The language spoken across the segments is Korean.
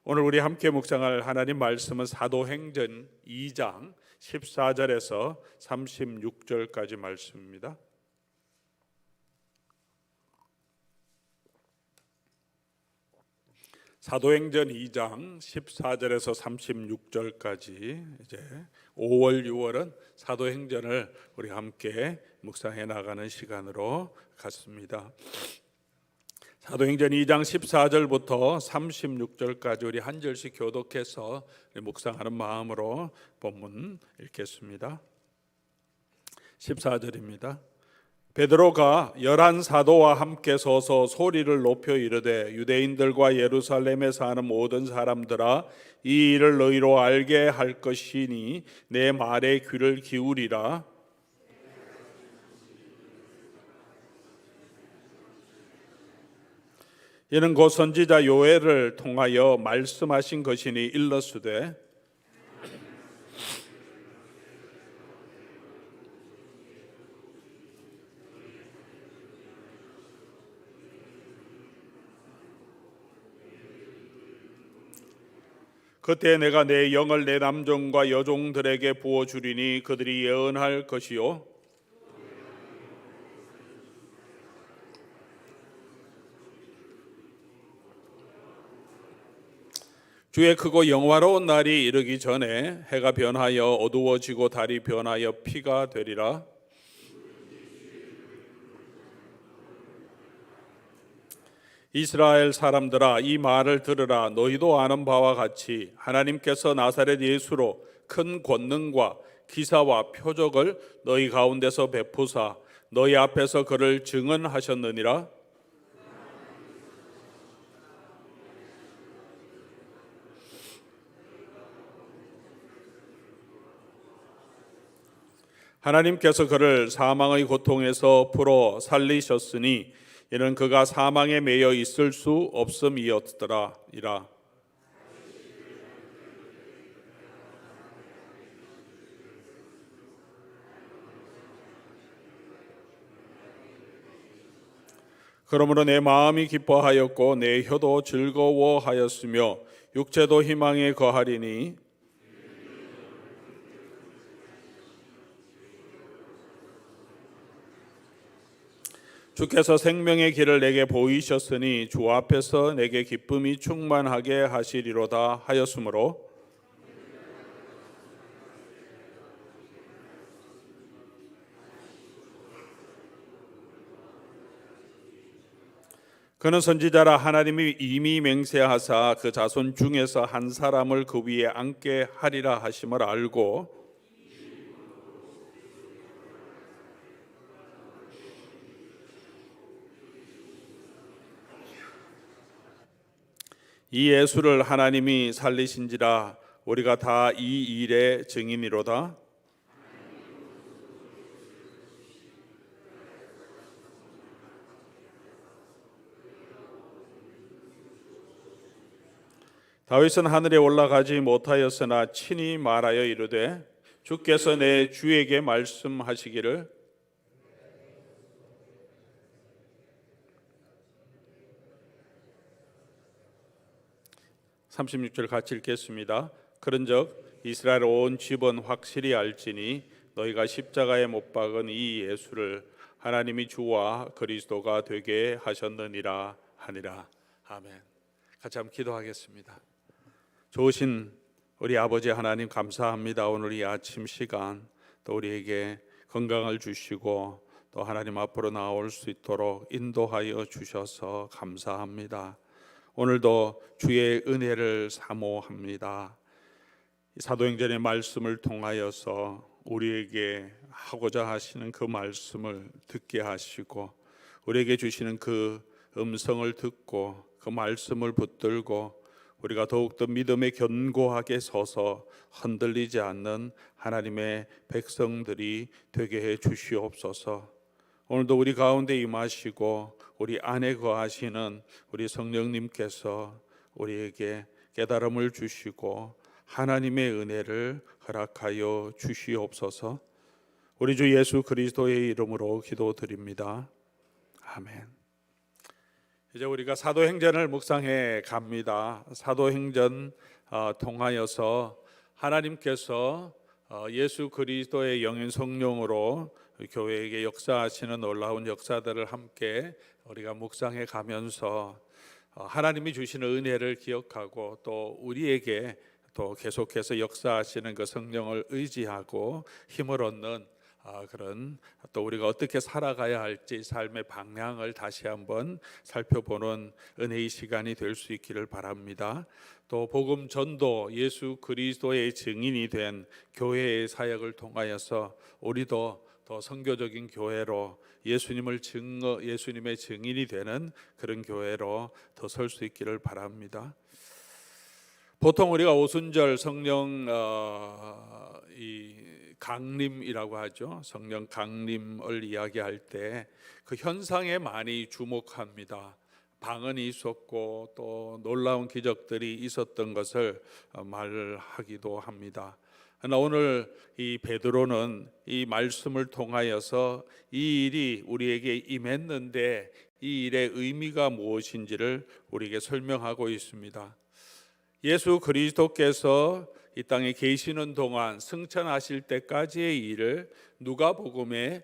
오늘 우리 함께 묵상할 하나님 말씀은 사도행전 2장 14절에서 36절까지 말씀입니다. 사도행전 2장 14절에서 36절까지 이제 5월, 6월은 사도행전을 우리 함께 묵상해 나가는 시간으로 갔습니다. 사도행전 2장 14절부터 36절까지 우리 한 절씩 교독해서 묵상하는 마음으로 본문 읽겠습니다. 14절입니다. 베드로가 11사도와 함께 서서 소리를 높여 이르되 유대인들과 예루살렘에 사는 모든 사람들아, 이 일을 너희로 알게 할 것이니 내 말에 귀를 기울이라. 이는 곧 선지자 요엘을 통하여 말씀하신 것이니 일러스되 그때 내가 내 영을 내 남종과 여종들에게 부어주리니 그들이 예언할 것이요 주의 크고 영화로운 날이 이르기 전에 해가 변하여 어두워지고 달이 변하여 피가 되리라. 이스라엘 사람들아, 이 말을 들으라. 너희도 아는 바와 같이 하나님께서 나사렛 예수로 큰 권능과 기사와 표적을 너희 가운데서 베푸사 너희 앞에서 그를 증언하셨느니라. 하나님께서 그를 사망의 고통에서 풀어 살리셨으니 이는 그가 사망에 매여 있을 수 없음이었더라 이라. 그러므로 내 마음이 기뻐하였고 내 혀도 즐거워하였으며 육체도 희망에 거하리니 주께서 생명의 길을 내게 보이셨으니 주 앞에서 내게 기쁨이 충만하게 하시리로다 하였으므로 그는 선지자라 하나님이 이미 맹세하사 그 자손 중에서 한 사람을 그 위에 앉게 하리라 하심을 알고 이 예수를 하나님이 살리신지라 우리가 다 이 일의 증인이로다. 다윗은 하늘에 올라가지 못하였으나 친히 말하여 이르되 주께서 내 주에게 말씀하시기를 36절 같이 읽겠습니다. 그런즉 이스라엘 온 집은 확실히 알지니 너희가 십자가에 못 박은 이 예수를 하나님이 주와 그리스도가 되게 하셨느니라 하니라. 아멘. 같이 한번 기도하겠습니다. 좋으신 우리 아버지 하나님 감사합니다. 오늘 이 아침 시간 또 우리에게 건강을 주시고 또 하나님 앞으로 나올 수 있도록 인도하여 주셔서 감사합니다. 오늘도 주의 은혜를 사모합니다. 사도행전의 말씀을 통하여서 우리에게 하고자 하시는 그 말씀을 듣게 하시고 우리에게 주시는 그 음성을 듣고 그 말씀을 붙들고 우리가 더욱더 믿음에 견고하게 서서 흔들리지 않는 하나님의 백성들이 되게 해 주시옵소서. 오늘도 우리 가운데 임하시고 우리 안에 거하시는 우리 성령님께서 우리에게 깨달음을 주시고 하나님의 은혜를 허락하여 주시옵소서. 우리 주 예수 그리스도의 이름으로 기도드립니다. 아멘. 이제 우리가 사도행전을 묵상해 갑니다. 사도행전 통하여서 하나님께서 예수 그리스도의 영인 성령으로 교회에게 역사하시는 놀라운 역사들을 함께 우리가 묵상해 가면서 하나님이 주시는 은혜를 기억하고 또 우리에게 또 계속해서 역사하시는 그 성령을 의지하고 힘을 얻는 그런 또 우리가 어떻게 살아가야 할지 삶의 방향을 다시 한번 살펴보는 은혜의 시간이 될 수 있기를 바랍니다. 또 복음 전도 예수 그리스도의 증인이 된 교회의 사역을 통하여서 우리도 더 선교적인 교회로 예수님의 증인이 되는 그런 교회로 더 설 수 있기를 바랍니다. 보통 우리가 오순절 성령 이 강림이라고 하죠. 성령 강림을 이야기할 때 그 현상에 많이 주목합니다. 방언이 있었고 또 놀라운 기적들이 있었던 것을 말하기도 합니다. 그러나 오늘 이 베드로는 이 말씀을 통하여서 이 일이 우리에게 임했는데 이 일의 의미가 무엇인지를 우리에게 설명하고 있습니다. 예수 그리스도께서 이 땅에 계시는 동안 승천하실 때까지의 일을 누가복음에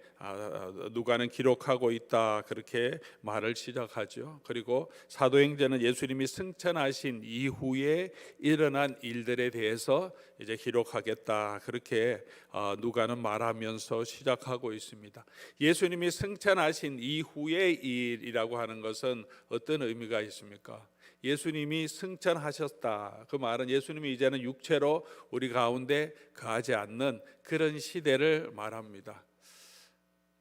누가는 기록하고 있다 그렇게 말을 시작하죠. 그리고 사도행전은 예수님이 승천하신 이후에 일어난 일들에 대해서 이제 기록하겠다 그렇게 누가는 말하면서 시작하고 있습니다. 예수님이 승천하신 이후의 일이라고 하는 것은 어떤 의미가 있습니까? 예수님이 승천하셨다. 그 말은 예수님이 이제는 육체로 우리 가운데 거하지 않는 그런 시대를 말합니다.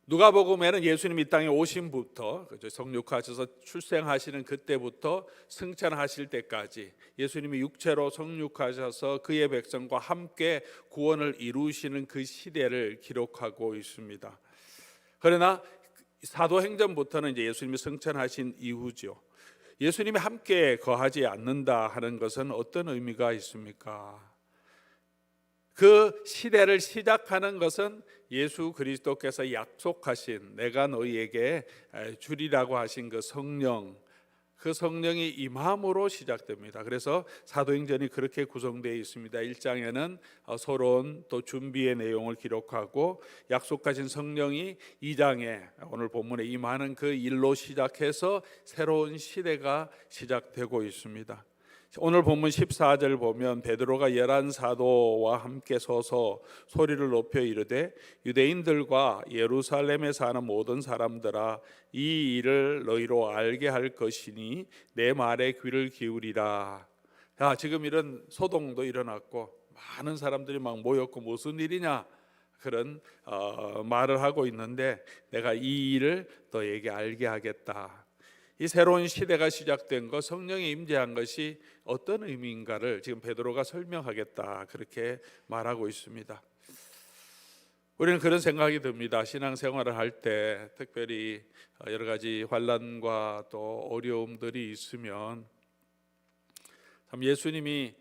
누가복음에는 예수님이 이 땅에 오심부터 성육하셔서 출생하시는 그때부터 승천하실 때까지 예수님이 육체로 성육하셔서 그의 백성과 함께 구원을 이루시는 그 시대를 기록하고 있습니다. 그러나 사도행전부터는 이제 예수님이 승천하신 이후죠. 예수님이 함께 거하지 않는다 하는 것은 어떤 의미가 있습니까? 그 시대를 시작하는 것은 예수 그리스도께서 약속하신 내가 너희에게 주리라고 하신 그 성령, 그 성령이 임함으로 시작됩니다. 그래서 사도행전이 그렇게 구성되어 있습니다. 1장에는 서론 또 준비의 내용을 기록하고 약속하신 성령이 2장에 오늘 본문에 임하는 그 일로 시작해서 새로운 시대가 시작되고 있습니다. 오늘 본문 14절 보면 베드로가 11 사도와 함께 서서 소리를 높여 이르되 유대인들과 예루살렘에 사는 모든 사람들아 이 일을 너희로 알게 할 것이니 내 말에 귀를 기울이라. 지금 이런 소동도 일어났고 많은 사람들이 막 모였고 무슨 일이냐 그런 말을 하고 있는데 내가 이 일을 너에게 알게 하겠다. 이 새로운 시대가 시작된 것, 성령이 임재한 것이 어떤 의미인가를 지금 베드로가 설명하겠다 그렇게 말하고 있습니다. 우리는 그런 생각이 듭니다. 신앙생활을 할 때 특별히 여러 가지 환난과 또 어려움들이 있으면 참 예수님이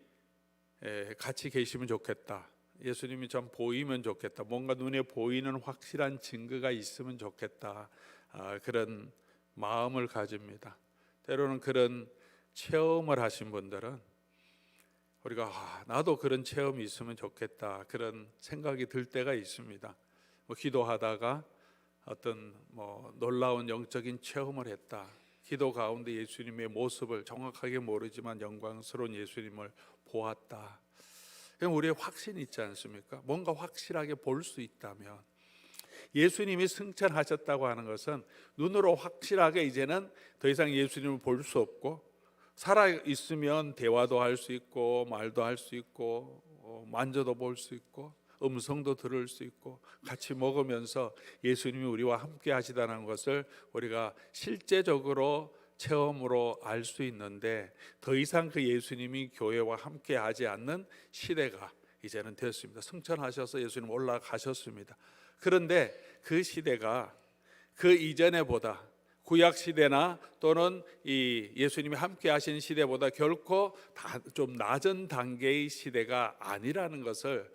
같이 계시면 좋겠다. 예수님이 좀 보이면 좋겠다. 뭔가 눈에 보이는 확실한 증거가 있으면 좋겠다. 그런 마음을 가집니다. 때로는 그런 체험을 하신 분들은 우리가 나도 그런 체험이 있으면 좋겠다 그런 생각이 들 때가 있습니다. 기도하다가 어떤 놀라운 영적인 체험을 했다. 기도 가운데 예수님의 모습을 정확하게 모르지만 영광스러운 예수님을 보았다. 우리의 확신이 있지 않습니까? 뭔가 확실하게 볼 수 있다면 예수님이 승천하셨다고 하는 것은 눈으로 확실하게 이제는 더 이상 예수님을 볼 수 없고 살아있으면 대화도 할 수 있고 말도 할 수 있고 만져도 볼 수 있고 음성도 들을 수 있고 같이 먹으면서 예수님이 우리와 함께 하시다는 것을 우리가 실제적으로 체험으로 알 수 있는데 더 이상 그 예수님이 교회와 함께 하지 않는 시대가 이제는 됐습니다. 승천하셔서 예수님 올라가셨습니다. 그런데 그 시대가 그 이전에 보다 구약 시대나 또는 이 예수님이 함께 하신 시대보다 결코 좀 낮은 단계의 시대가 아니라는 것을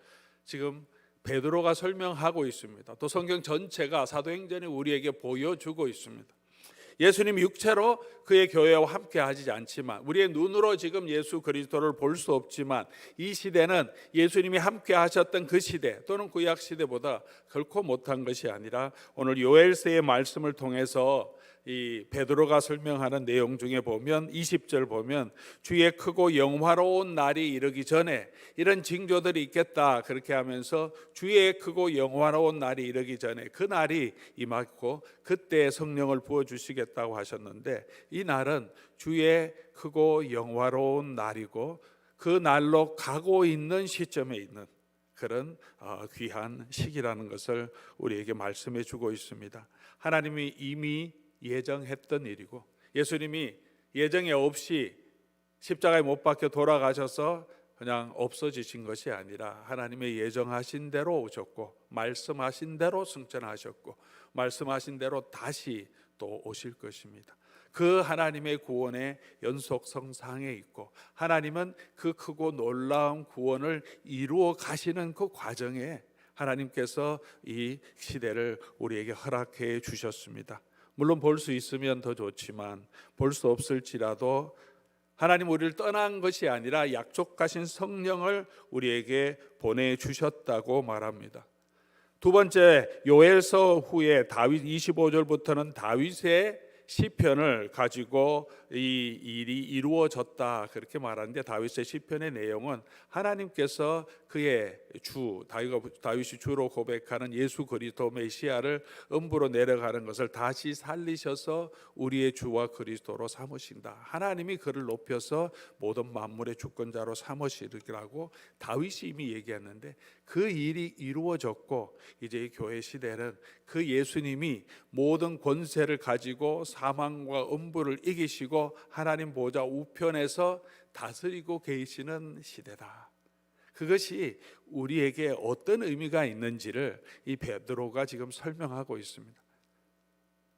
지금 베드로가 설명하고 있습니다. 또 성경 전체가 사도행전이 우리에게 보여주고 있습니다. 예수님 육체로 그의 교회와 함께 하지 않지만, 우리의 눈으로 지금 예수 그리스도를 볼 수 없지만, 이 시대는 예수님이 함께 하셨던 그 시대 또는 구약 시대보다 결코 못한 것이 아니라, 오늘 요엘서의 말씀을 통해서 이 베드로가 설명하는 내용 중에 보면 20절 보면, 주의 크고 영화로운 날이 이르기 전에 이런 징조들이 있겠다 그렇게 하면서, 주의 크고 영화로운 날이 이르기 전에 그 날이 임하고 그때 성령을 부어주시겠다고 하셨는데, 이 날은 주의 크고 영화로운 날이고 그 날로 가고 있는 시점에 있는 그런 귀한 시기라는 것을 우리에게 말씀해 주고 있습니다. 하나님이 이미 예정했던 일이고, 예수님이 예정에 없이 십자가에 못 박혀 돌아가셔서 그냥 없어지신 것이 아니라, 하나님의 예정하신 대로 오셨고, 말씀하신 대로 승천하셨고, 말씀하신 대로 다시 또 오실 것입니다. 그 하나님의 구원의 연속성상에 있고, 하나님은 그 크고 놀라운 구원을 이루어 가시는 그 과정에 하나님께서 이 시대를 우리에게 허락해 주셨습니다. 물론 볼 수 있으면 더 좋지만, 볼 수 없을지라도 하나님 우리를 떠난 것이 아니라 약속하신 성령을 우리에게 보내주셨다고 말합니다. 두 번째, 요엘서 후에 다윗 25절부터는 다윗의 시편을 가지고 이 일이 이루어졌다 그렇게 말하는데, 다윗의 시편의 내용은 하나님께서 그의 주, 다윗이 주로 고백하는 예수 그리스도 메시아를 음부로 내려가는 것을 다시 살리셔서 우리의 주와 그리스도로 삼으신다, 하나님이 그를 높여서 모든 만물의 주권자로 삼으시리라고 다윗이 이미 얘기했는데, 그 일이 이루어졌고, 이제 이 교회 시대는 그 예수님이 모든 권세를 가지고 사망과 음부를 이기시고 하나님 보좌 우편에서 다스리고 계시는 시대다. 그것이 우리에게 어떤 의미가 있는지를 이 베드로가 지금 설명하고 있습니다.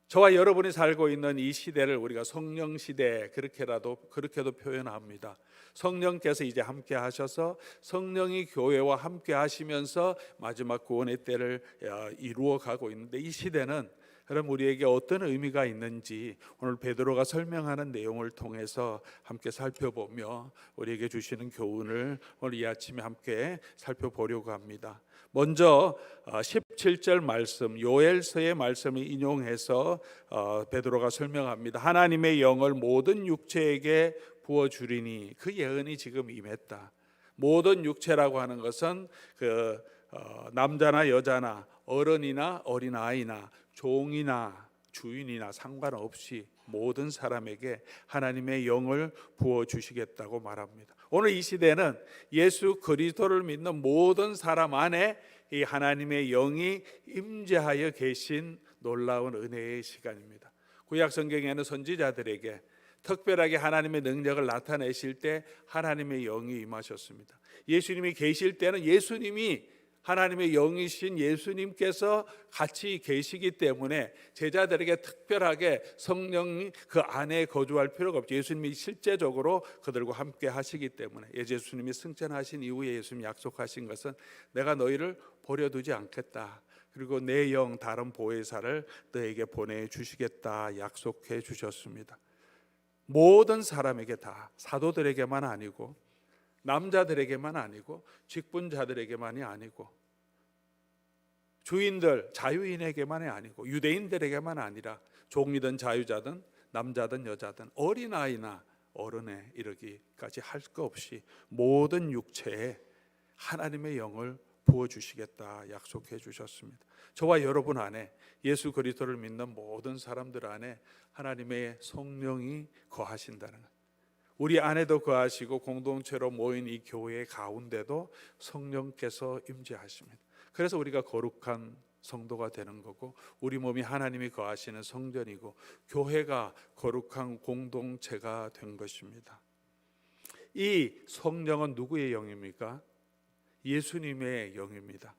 저와 여러분이 살고 있는 이 시대를 우리가 성령 시대 그렇게도 표현합니다. 성령께서 이제 함께 하셔서 성령이 교회와 함께 하시면서 마지막 구원의 때를 이루어 가고 있는데, 이 시대는 그럼 우리에게 어떤 의미가 있는지 오늘 베드로가 설명하는 내용을 통해서 함께 살펴보며 우리에게 주시는 교훈을 오늘 이 아침에 함께 살펴보려고 합니다. 먼저 17절 말씀, 요엘서의 말씀을 인용해서 베드로가 설명합니다. 하나님의 영을 모든 육체에게 부어주리니, 그 예언이 지금 임했다. 모든 육체라고 하는 것은 그 남자나 여자나 어른이나 어린아이나 종이나 주인이나 상관없이 모든 사람에게 하나님의 영을 부어주시겠다고 말합니다. 오늘 이 시대는 예수 그리스도를 믿는 모든 사람 안에 이 하나님의 영이 임재하여 계신 놀라운 은혜의 시간입니다. 구약 성경에는 선지자들에게 특별하게 하나님의 능력을 나타내실 때 하나님의 영이 임하셨습니다. 예수님이 계실 때는 예수님이 하나님의 영이신 예수님께서 같이 계시기 때문에 제자들에게 특별하게 성령이 그 안에 거주할 필요가 없죠. 예수님이 실제적으로 그들과 함께 하시기 때문에, 예수님이 승천하신 이후에 예수님이 약속하신 것은 내가 너희를 버려두지 않겠다, 그리고 내 영 다른 보혜사를 너에게 보내주시겠다 약속해 주셨습니다. 모든 사람에게 다, 사도들에게만 아니고 남자들에게만 아니고 직분자들에게만이 아니고 주인들, 자유인에게만이 아니고 유대인들에게만 아니라 종이든 자유자든 남자든 여자든 어린아이나 어른에 이르기까지 할 것 없이 모든 육체에 하나님의 영을 부어주시겠다 약속해 주셨습니다. 저와 여러분 안에, 예수 그리스도를 믿는 모든 사람들 안에 하나님의 성령이 거하신다는 것, 우리 안에도 거하시고 공동체로 모인 이 교회 가운데도 성령께서 임재하십니다. 그래서 우리가 거룩한 성도가 되는 거고, 우리 몸이 하나님이 거하시는 성전이고 교회가 거룩한 공동체가 된 것입니다. 이 성령은 누구의 영입니까? 예수님의 영입니다.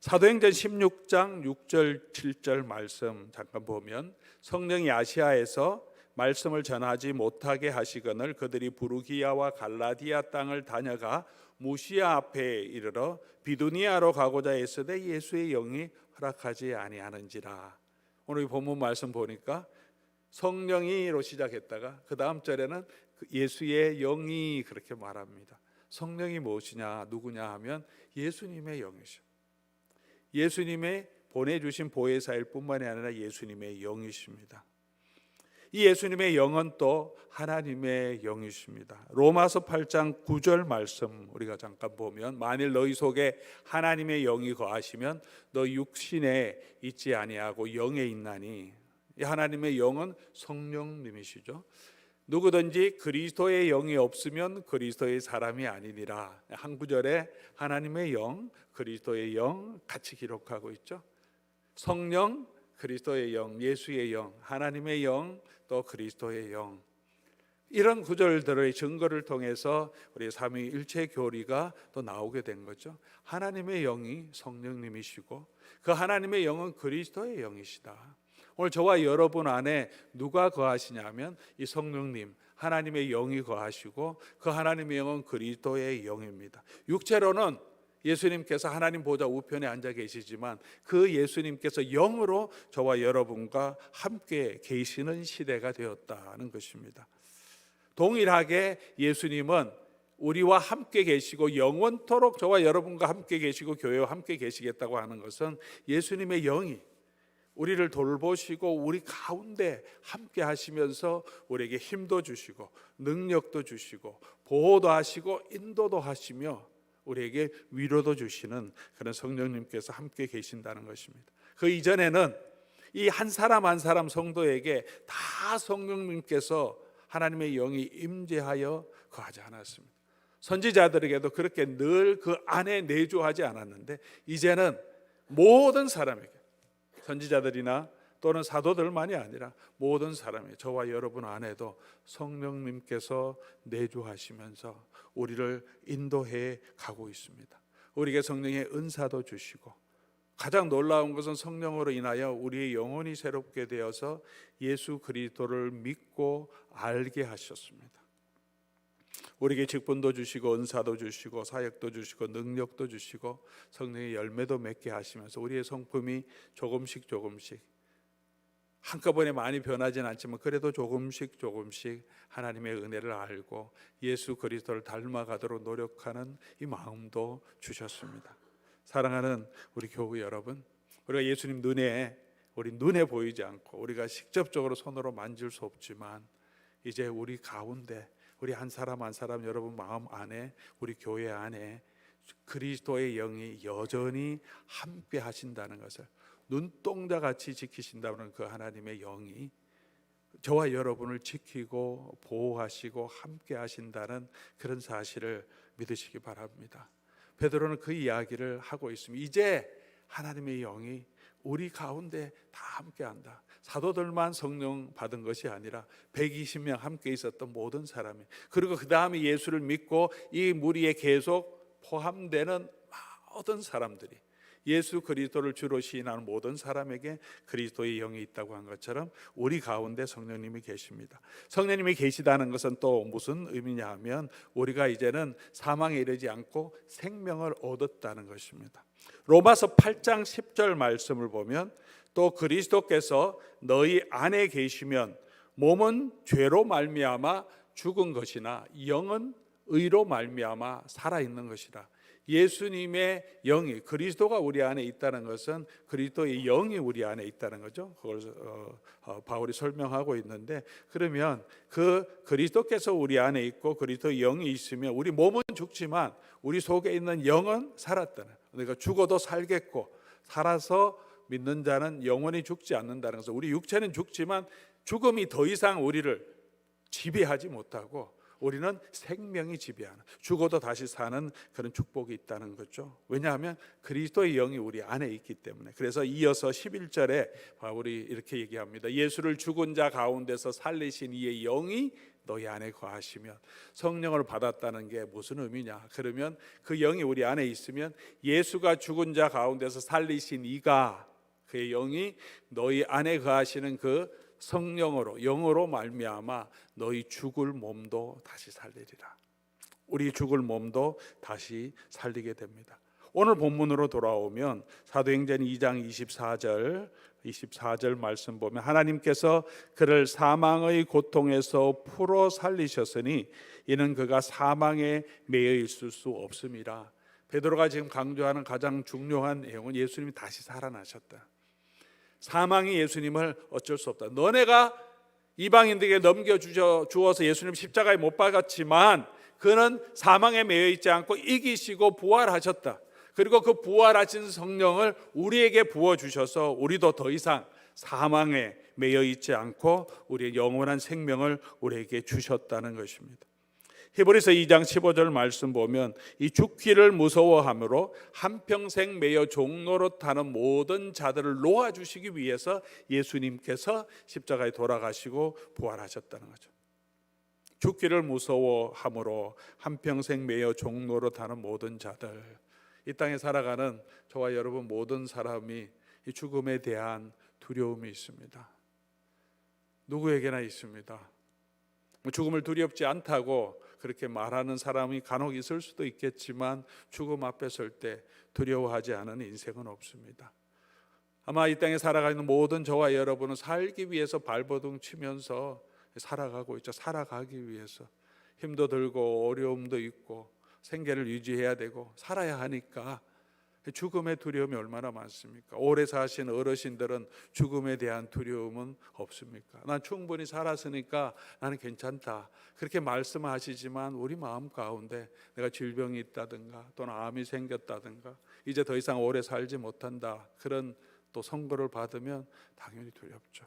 사도행전 16장 6절 7절 말씀 잠깐 보면, 성령이 아시아에서 말씀을 전하지 못하게 하시거늘 그들이 부르기아와 갈라디아 땅을 다녀가 무시아 앞에 이르러 비두니아로 가고자 했으되 예수의 영이 허락하지 아니하는지라. 오늘 본문 말씀 보니까 성령이로 시작했다가 그 다음 절에는 예수의 영이 그렇게 말합니다. 성령이 무엇이냐, 누구냐 하면 예수님의 영이죠. 예수님의 보내주신 보혜사일 뿐만이 아니라 예수님의 영이십니다. 이 예수님의 영은 또 하나님의 영이십니다. 로마서 8장 9절 말씀 우리가 잠깐 보면, 만일 너희 속에 하나님의 영이 거하시면 너 육신에 있지 아니하고 영에 있나니. 이 하나님의 영은 성령님이시죠. 누구든지 그리스도의 영이 없으면 그리스도의 사람이 아니니라. 한 구절에 하나님의 영, 그리스도의 영 같이 기록하고 있죠. 성령, 그리스도의 영, 예수의 영, 하나님의 영, 또 그리스도의 영. 이런 구절들의 증거를 통해서 우리 삼위일체 교리가 또 나오게 된 거죠. 하나님의 영이 성령님이시고 그 하나님의 영은 그리스도의 영이시다. 오늘 저와 여러분 안에 누가 거하시냐면 이 성령님, 하나님의 영이 거하시고 그 하나님의 영은 그리스도의 영입니다. 육체로는 예수님께서 하나님 보좌 우편에 앉아 계시지만 그 예수님께서 영으로 저와 여러분과 함께 계시는 시대가 되었다는 것입니다. 동일하게 예수님은 우리와 함께 계시고 영원토록 저와 여러분과 함께 계시고 교회와 함께 계시겠다고 하는 것은 예수님의 영이 우리를 돌보시고 우리 가운데 함께 하시면서 우리에게 힘도 주시고 능력도 주시고 보호도 하시고 인도도 하시며 우리에게 위로도 주시는 그런 성령님께서 함께 계신다는 것입니다. 그 이전에는 이 한 사람 한 사람 성도에게 다 성령님께서 하나님의 영이 임재하여 거하지 않았습니다. 선지자들에게도 그렇게 늘 그 안에 내주하지 않았는데 이제는 모든 사람에게, 선지자들이나 또는 사도들만이 아니라 모든 사람이, 저와 여러분 안에도 성령님께서 내주하시면서 우리를 인도해 가고 있습니다. 우리에게 성령의 은사도 주시고, 가장 놀라운 것은 성령으로 인하여 우리의 영혼이 새롭게 되어서 예수 그리스도를 믿고 알게 하셨습니다. 우리에게 직분도 주시고 은사도 주시고 사역도 주시고 능력도 주시고 성령의 열매도 맺게 하시면서 우리의 성품이 조금씩 한꺼번에 많이 변하진 않지만 그래도 조금씩 하나님의 은혜를 알고 예수 그리스도를 닮아가도록 노력하는 이 마음도 주셨습니다. 사랑하는 우리 교우 여러분, 우리가 예수님 우리 눈에 보이지 않고 우리가 직접적으로 손으로 만질 수 없지만 이제 우리 가운데 우리 한 사람 한 사람 여러분 마음 안에, 우리 교회 안에 그리스도의 영이 여전히 함께 하신다는 것을, 눈동자같이 지키신다는 그 하나님의 영이 저와 여러분을 지키고 보호하시고 함께 하신다는 그런 사실을 믿으시기 바랍니다. 베드로는 그 이야기를 하고 있습니다. 이제 하나님의 영이 우리 가운데 다 함께한다. 사도들만 성령 받은 것이 아니라 120명 함께 있었던 모든 사람이, 그리고 그 다음에 예수를 믿고 이 무리에 계속 포함되는 모든 사람들이, 예수 그리스도를 주로 시인하는 모든 사람에게 그리스도의 영이 있다고 한 것처럼 우리 가운데 성령님이 계십니다. 성령님이 계시다는 것은 또 무슨 의미냐 하면 우리가 이제는 사망에 이르지 않고 생명을 얻었다는 것입니다. 로마서 8장 10절 말씀을 보면, 또 그리스도께서 너희 안에 계시면 몸은 죄로 말미암아 죽은 것이나 영은 의로 말미암아 살아있는 것이라. 예수님의 영이, 그리스도가 우리 안에 있다는 것은 그리스도의 영이 우리 안에 있다는 거죠. 그걸 바울이 설명하고 있는데, 그러면 그 그리스도께서 우리 안에 있고 그리스도의 영이 있으면 우리 몸은 죽지만 우리 속에 있는 영은 살았다는, 그러니까 죽어도 살겠고 살아서 믿는 자는 영원히 죽지 않는다는 것은, 우리 육체는 죽지만 죽음이 더 이상 우리를 지배하지 못하고 우리는 생명이 지배하는, 죽어도 다시 사는 그런 축복이 있다는 거죠. 왜냐하면 그리스도의 영이 우리 안에 있기 때문에. 그래서 이어서 11절에 바울이 이렇게 얘기합니다. 예수를 죽은 자 가운데서 살리신 이의 영이 너희 안에 거하시면, 성령을 받았다는 게 무슨 의미냐? 그러면 그 영이 우리 안에 있으면 예수가 죽은 자 가운데서 살리신 이가, 그의 영이 너희 안에 거하시는 그 성령으로, 영으로 말미암아 너희 죽을 몸도 다시 살리리라. 우리 죽을 몸도 다시 살리게 됩니다. 오늘 본문으로 돌아오면 사도행전 2장 24절 24절 말씀 보면 하나님께서 그를 사망의 고통에서 풀어 살리셨으니 이는 그가 사망에 매여 있을 수 없음이라. 베드로가 지금 강조하는 가장 중요한 내용은 예수님이 다시 살아나셨다. 사망이 예수님을 어쩔 수 없다. 너네가 이방인들에게 넘겨주어서 예수님 십자가에 못 박았지만 그는 사망에 매여 있지 않고 이기시고 부활하셨다. 그리고 그 부활하신 성령을 우리에게 부어주셔서 우리도 더 이상 사망에 매여 있지 않고 우리의 영원한 생명을 우리에게 주셨다는 것입니다. 히브리서 2장 15절 말씀 보면 이 죽기를 무서워함으로 한평생 매여 종노릇 하는 모든 자들을 놓아주시기 위해서 예수님께서 십자가에 돌아가시고 부활하셨다는 거죠. 죽기를 무서워함으로 한평생 매여 종노릇 하는 모든 자들, 이 땅에 살아가는 저와 여러분 모든 사람이 이 죽음에 대한 두려움이 있습니다. 누구에게나 있습니다. 죽음을 두렵지 않다고 그렇게 말하는 사람이 간혹 있을 수도 있겠지만 죽음 앞에 설 때 두려워하지 않은 인생은 없습니다. 아마 이 땅에 살아가는 모든 저와 여러분은 살기 위해서 발버둥 치면서 살아가고 있죠. 살아가기 위해서 힘도 들고 어려움도 있고 생계를 유지해야 되고 살아야 하니까 죽음의 두려움이 얼마나 많습니까? 오래 사신 어르신들은 죽음에 대한 두려움은 없습니까? 난 충분히 살았으니까 나는 괜찮다, 그렇게 말씀하시지만 우리 마음 가운데 내가 질병이 있다든가 또는 암이 생겼다든가 이제 더 이상 오래 살지 못한다, 그런 또 선고를 받으면 당연히 두렵죠.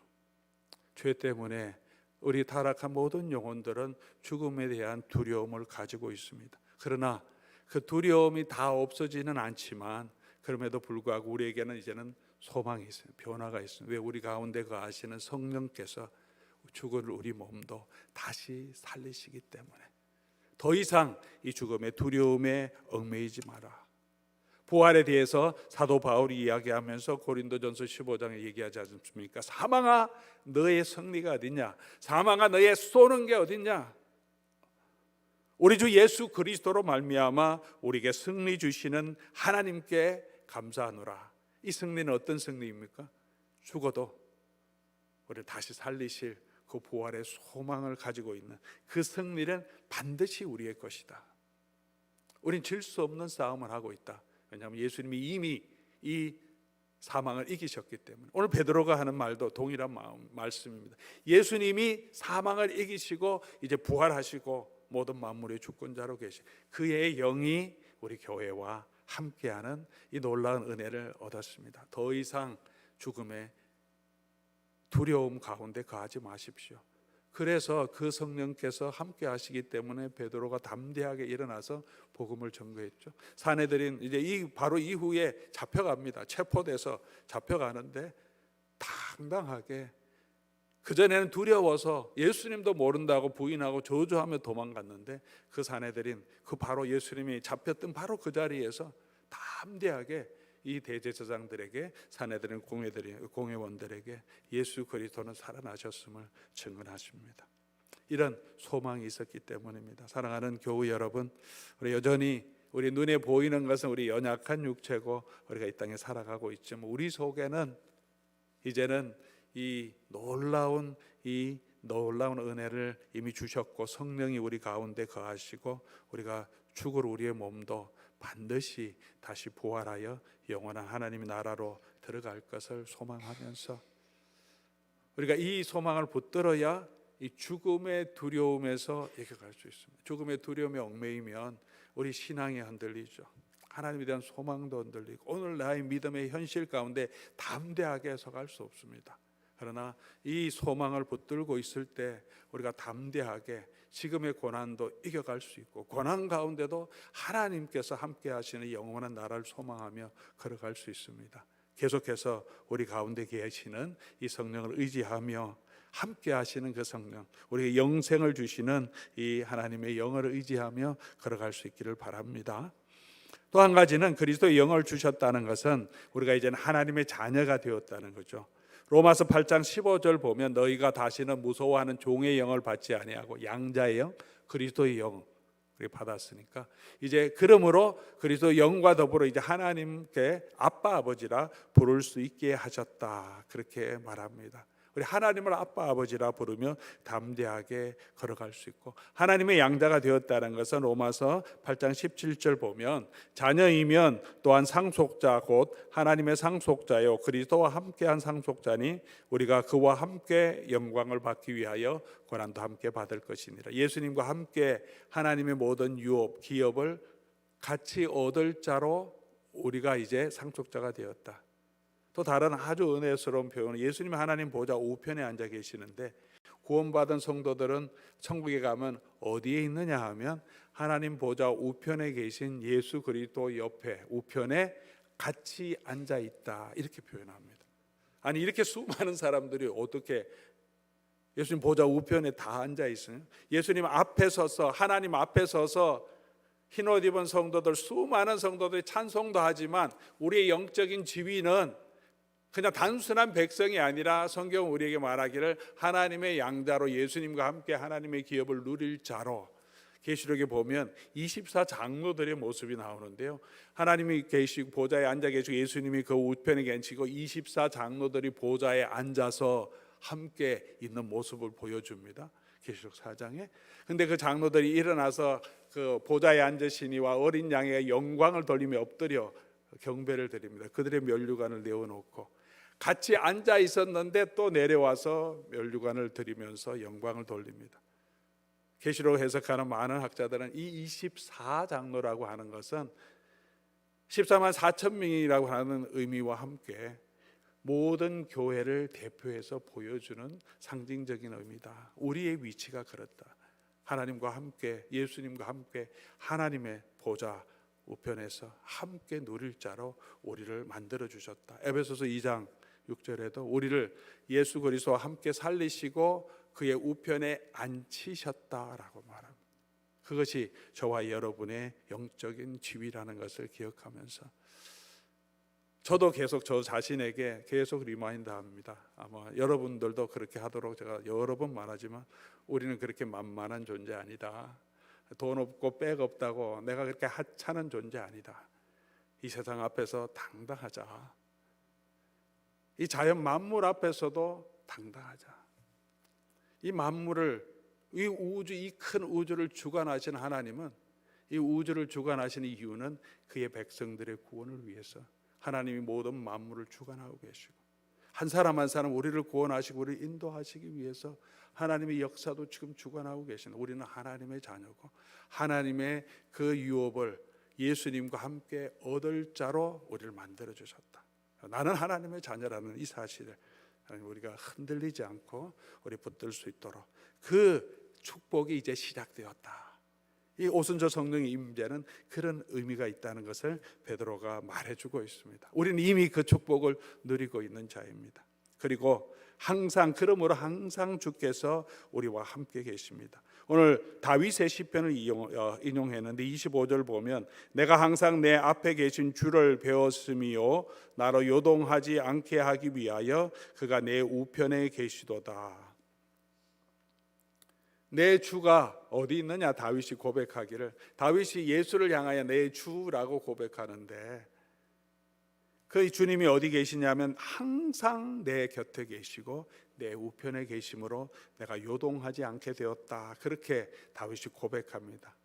죄 때문에 우리 타락한 모든 영혼들은 죽음에 대한 두려움을 가지고 있습니다. 그러나 그 두려움이 다 없어지는 않지만 그럼에도 불구하고 우리에게는 이제는 소망이 있어요. 변화가 있어요. 왜? 우리 가운데 거하시는 성령께서 죽을 우리 몸도 다시 살리시기 때문에 더 이상 이 죽음의 두려움에 얽매이지 마라. 부활에 대해서 사도 바울이 이야기하면서 고린도전서 15장에 얘기하지 않습니까? 사망아 너의 승리가 어디냐? 사망아 너의 쏘는 게 어디냐? 우리 주 예수 그리스도로 말미암아 우리에게 승리 주시는 하나님께 감사하노라. 이 승리는 어떤 승리입니까? 죽어도 우리를 다시 살리실 그 부활의 소망을 가지고 있는 그 승리는 반드시 우리의 것이다. 우린 질 수 없는 싸움을 하고 있다. 왜냐하면 예수님이 이미 이 사망을 이기셨기 때문에. 오늘 베드로가 하는 말도 동일한 말씀입니다. 예수님이 사망을 이기시고 이제 부활하시고 모든 만물의 주권자로 계신 그의 영이 우리 교회와 함께하는 이 놀라운 은혜를 얻었습니다. 더 이상 죽음의 두려움 가운데 거하지 마십시오. 그래서 그 성령께서 함께 하시기 때문에 베드로가 담대하게 일어나서 복음을 전거했죠. 사내들인 이제 바로 이후에 잡혀갑니다. 체포돼서 잡혀가는데 당당하게, 그전에는 두려워서 예수님도 모른다고 부인하고 저주하며 도망갔는데 그 사내들인 그 바로 예수님이 잡혔던 바로 그 자리에서 담대하게 이 대제사장들에게, 사내들인 공회원들에게 예수 그리스도는 살아나셨음을 증언하십니다. 이런 소망이 있었기 때문입니다. 사랑하는 교우 여러분, 우리 여전히 우리 눈에 보이는 것은 우리 연약한 육체고 우리가 이 땅에 살아가고 있지만 우리 속에는 이제는 이 놀라운 은혜를 이미 주셨고 성령이 우리 가운데 거하시고 우리가 죽을 우리의 몸도 반드시 다시 부활하여 영원한 하나님의 나라로 들어갈 것을 소망하면서 우리가 이 소망을 붙들어야 이 죽음의 두려움에서 이겨갈 수 있습니다. 죽음의 두려움에 얽매이면 우리 신앙이 흔들리죠. 하나님에 대한 소망도 흔들리고 오늘 나의 믿음의 현실 가운데 담대하게 서갈 수 없습니다. 그러나 이 소망을 붙들고 있을 때 우리가 담대하게 지금의 고난도 이겨갈 수 있고 고난 가운데도 하나님께서 함께 하시는 영원한 나라를 소망하며 걸어갈 수 있습니다. 계속해서 우리 가운데 계시는 이 성령을 의지하며 함께 하시는 그 성령, 우리에게 영생을 주시는 이 하나님의 영을 의지하며 걸어갈 수 있기를 바랍니다. 또 한 가지는 그리스도의 영을 주셨다는 것은 우리가 이제는 하나님의 자녀가 되었다는 거죠. 로마서 8장 15절 보면 너희가 다시는 무서워하는 종의 영을 받지 아니하고 양자의 영, 그리스도의 영, 우리 받았으니까 이제 그러므로 그리스도 영과 더불어 이제 하나님께 아빠 아버지라 부를 수 있게 하셨다. 그렇게 말합니다. 우리 하나님을 아빠 아버지라 부르며 담대하게 걸어갈 수 있고, 하나님의 양자가 되었다는 것은 로마서 8장 17절 보면 자녀이면 또한 상속자 곧 하나님의 상속자요 그리스도와 함께한 상속자니 우리가 그와 함께 영광을 받기 위하여 고난도 함께 받을 것이니라. 예수님과 함께 하나님의 모든 유업 기업을 같이 얻을 자로 우리가 이제 상속자가 되었다. 또 다른 아주 은혜스러운 표현은 예수님이 하나님 보좌 우편에 앉아 계시는데 구원받은 성도들은 천국에 가면 어디에 있느냐 하면 하나님 보좌 우편에 계신 예수 그리스도 옆에 우편에 같이 앉아 있다, 이렇게 표현합니다. 아니 이렇게 수많은 사람들이 어떻게 예수님 보좌 우편에 다 앉아 있어요? 예수님 앞에 서서 하나님 앞에 서서 흰옷 입은 성도들, 수많은 성도들이 찬송도 하지만 우리의 영적인 지위는 그냥 단순한 백성이 아니라 성경 우리에게 말하기를 하나님의 양자로 예수님과 함께 하나님의 기업을 누릴 자로, 계시록에 보면 24장로들의 모습이 나오는데요, 하나님이 계시고 보좌에 앉아 계시고 예수님이 그 우편에 계시고 24장로들이 보좌에 앉아서 함께 있는 모습을 보여줍니다. 계시록 4장에. 근데 그 장로들이 일어나서 그 보좌에 앉으시니와 어린 양의 영광을 돌리며 엎드려 경배를 드립니다. 그들의 면류관을 내어놓고 같이 앉아 있었는데 또 내려와서 면류관을 드리면서 영광을 돌립니다. 계시록 해석하는 많은 학자들은 이 24장로라고 하는 것은 14만 4천 명이라고 하는 의미와 함께 모든 교회를 대표해서 보여주는 상징적인 의미다. 우리의 위치가 그렇다. 하나님과 함께, 예수님과 함께 하나님의 보좌 우편에서 함께 누릴 자로 우리를 만들어 주셨다. 에베소서 2장 6절에도 우리를 예수 그리스도와 함께 살리시고 그의 우편에 앉히셨다라고 말합니다. 그것이 저와 여러분의 영적인 지위라는 것을 기억하면서 저도 계속 저 자신에게 계속 리마인드합니다. 아마 여러분들도 그렇게 하도록 제가 여러 번 말하지만 우리는 그렇게 만만한 존재 아니다. 돈 없고 백 없다고 내가 그렇게 하찮은 존재 아니다. 이 세상 앞에서 당당하자. 이 자연 만물 앞에서도 당당하자. 이 만물을, 이 우주, 이 큰 우주를 주관하신 하나님은, 이 우주를 주관하신 이유는 그의 백성들의 구원을 위해서 하나님이 모든 만물을 주관하고 계시고 한 사람 한 사람 우리를 구원하시고 우리를 인도하시기 위해서 하나님의 역사도 지금 주관하고 계시는, 우리는 하나님의 자녀고 하나님의 그 유업을 예수님과 함께 얻을 자로 우리를 만들어 주셨다. 나는 하나님의 자녀라는 이 사실을 우리가 흔들리지 않고 우리 붙들 수 있도록 그 축복이 이제 시작되었다. 이 오순절 성령의 임재는 그런 의미가 있다는 것을 베드로가 말해주고 있습니다. 우리는 이미 그 축복을 누리고 있는 자입니다. 그리고 그러므로 항상 주께서 우리와 함께 계십니다. 오늘 다윗의 시편을 인용했는데 25절 보면 내가 항상 내 앞에 계신 주를 배웠으며 나로 요동하지 않게 하기 위하여 그가 내 우편에 계시도다. 내 주가 어디 있느냐? 다윗이 고백하기를, 다윗이 예수를 향하여 내 주라고 고백하는데 그 주님이 어디 계시냐면 항상 내 곁에 계시고 내 우편에 계심으로 내가 요동하지 않게 되었다. 그렇게 다윗이 고백합니다.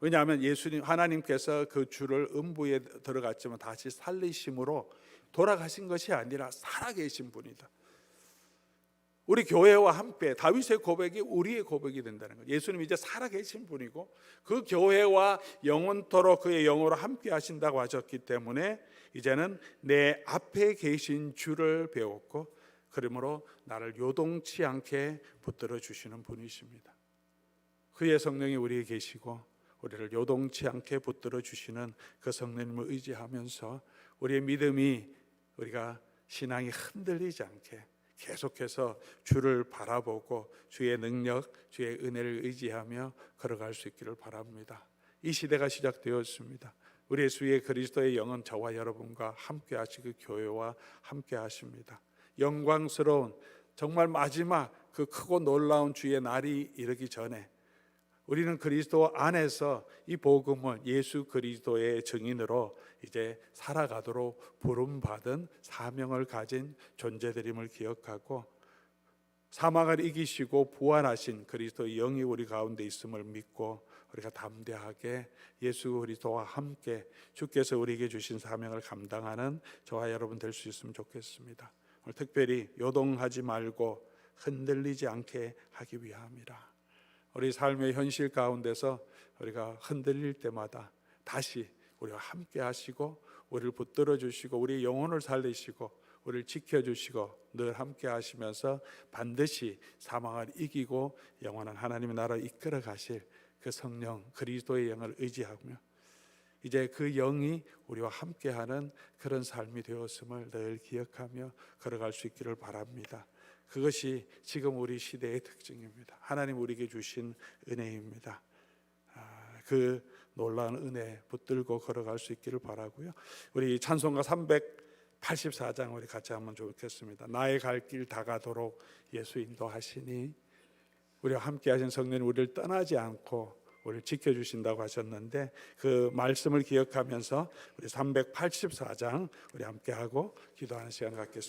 왜냐하면 예수님, 하나님께서 그 주를 음부에 들어갔지만 다시 살리심으로 돌아가신 것이 아니라 살아계신 분이다. 우리 교회와 함께 다윗의 고백이 우리의 고백이 된다는 거예요. 예수님이 이제 살아계신 분이고 그 교회와 영원토록 그의 영으로 함께 하신다고 하셨기 때문에 이제는 내 앞에 계신 주를 배웠고 그러므로 나를 요동치 않게 붙들어 주시는 분이십니다. 그의 성령이 우리에 계시고 우리를 요동치 않게 붙들어 주시는 그 성령님을 의지하면서 우리의 믿음이, 우리가 신앙이 흔들리지 않게 계속해서 주를 바라보고 주의 능력, 주의 은혜를 의지하며 걸어갈 수 있기를 바랍니다. 이 시대가 시작되었습니다. 우리 예수의 그리스도의 영은 저와 여러분과 함께 하시고 교회와 함께 하십니다. 영광스러운 정말 마지막 그 크고 놀라운 주의 날이 이르기 전에 우리는 그리스도 안에서 이 복음을 예수 그리스도의 증인으로 이제 살아가도록 부름받은 사명을 가진 존재들임을 기억하고, 사망을 이기시고 부활하신 그리스도의 영이 우리 가운데 있음을 믿고 우리가 담대하게 예수 그리스도와 함께 주께서 우리에게 주신 사명을 감당하는 저와 여러분 될 수 있으면 좋겠습니다. 오늘 특별히 요동하지 말고 흔들리지 않게 하기 위함이라. 우리 삶의 현실 가운데서 우리가 흔들릴 때마다 다시 우리와 함께 하시고 우리를 붙들어 주시고 우리의 영혼을 살리시고 우리를 지켜주시고 늘 함께 하시면서 반드시 사망을 이기고 영원한 하나님의 나라를 이끌어 가실 그 성령 그리스도의 영을 의지하며 이제 그 영이 우리와 함께하는 그런 삶이 되었음을 늘 기억하며 걸어갈 수 있기를 바랍니다. 그것이 지금 우리 시대의 특징입니다. 하나님 우리에게 주신 은혜입니다. 그 놀라운 은혜 붙들고 걸어갈 수 있기를 바라고요. 우리 찬송가 384장 우리 같이 한번 좋겠습니다. 나의 갈 길 다가도록 예수 인도하시니. 우리와 함께 하신 성령님 우리를 떠나지 않고 우리를 지켜주신다고 하셨는데 그 말씀을 기억하면서 우리 384장 우리 함께 하고 기도하는 시간 갖겠습니다.